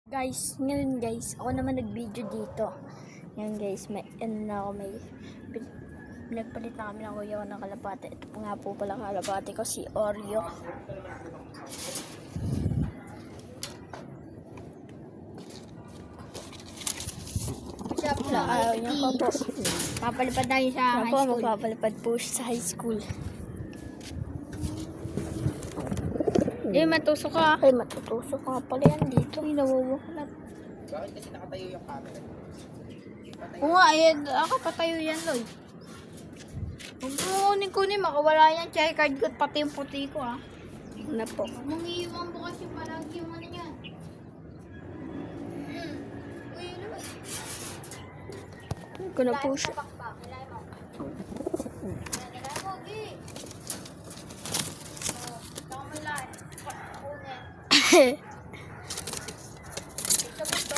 Guys, ngayon guys, ako naman nag-video dito. Ngayon guys, may pinagpalit na kami ng kuya ko ng kalapate. Ito po nga po pala kalapate ko, si Oreo. Ayaw niya pa po. Papalipad tayo sa high school. Magpapalipad po siya sa high school. Matusok ka. Ay, matutusok nga pala yan dito. Nawawaklat. Bakit kasi nakatayo yung camera? Oo nga, ako patayo yan, Loy. Huwag mo kunin, makawala yan. Check card ko, pati yung puti ko, ha. Na po. Huwag mong iiwan bukas yung palagi yung ano yan. Uy, ano ba? Ko na po siya. Kailangan mo. Kailangan mo, Gi. Saka mo lahat. Kunin. Ito mo to.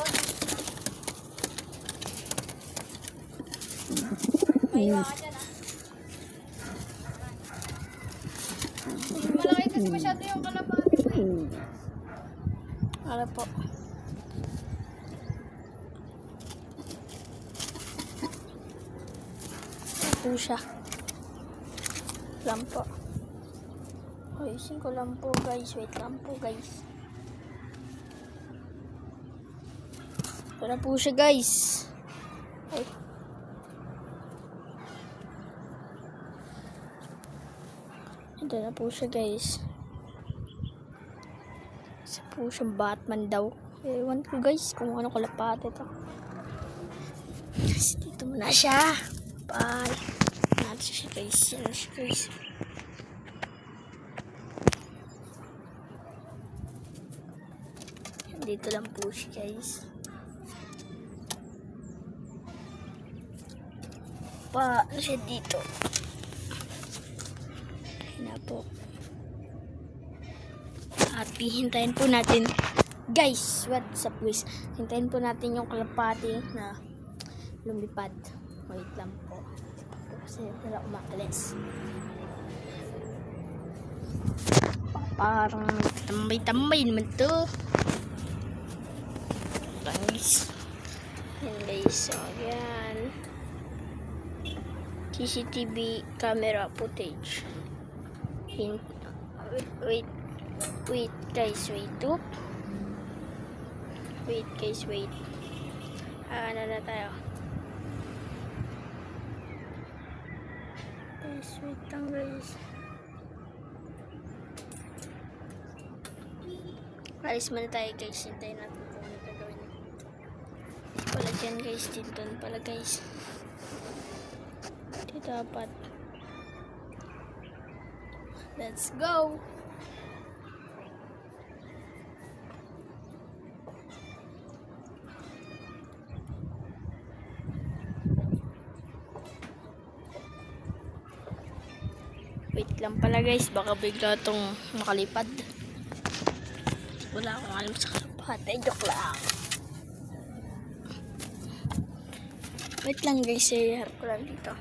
May iwan ka dyan, ha. Malaki kasi masyado yung kalapati ko, eh. Ano po. Po siya. Lang po. Ayusin ko lang po guys. Wait lang po guys. Ito na po siya guys. Ay. Ito na po siya guys. Isa po siyang Batman daw. Ewan ko guys kung ano kalapate ito. Dito muna siya. Bye. Natin siya guys. Yan na siya guys. Dito lang po siya guys. Ano siya dito? Ayun na po. At hintayin po natin. Guys, what's up guys? Hintayin po natin yung kalapati na lumipad. Wait lang po. Kasi wala umakalis. Parang tambay-tambay naman to. Guys. Yan guys. So, yan. CCTV camera footage. Wait guys, wait up. Wait guys, wait. Ano na tayo? Guys, wait lang guys. Alis muna tayo guys. Hintayin natin kung ano gagawin. Pala dyan guys. Dito pala guys. Dito dapat. Let's go! Wait lang pala guys, baka bigla itong makalipad. Wala akong alam sa kalapate, joke lang. Wait lang guys, i-harap ko lang dito.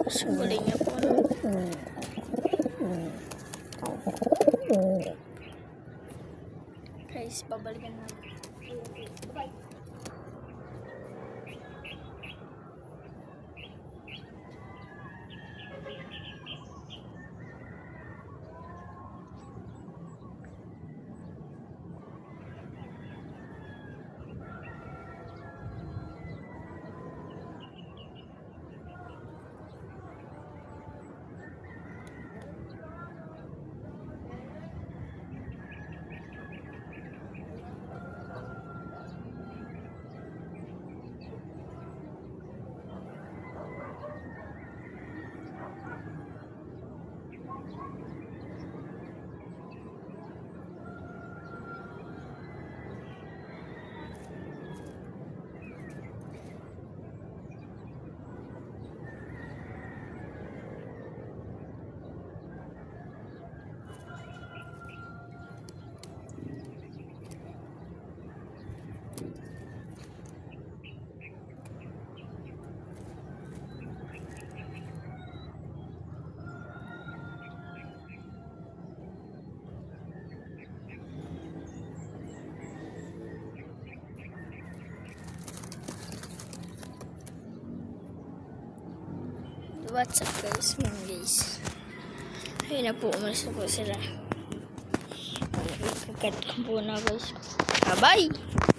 Sumulin niya po. Guys, babalikan na. Bye. what's up guys, mga guys. Ayun na po, umalis na po sila. Kakat ko po na guys. Bye-bye!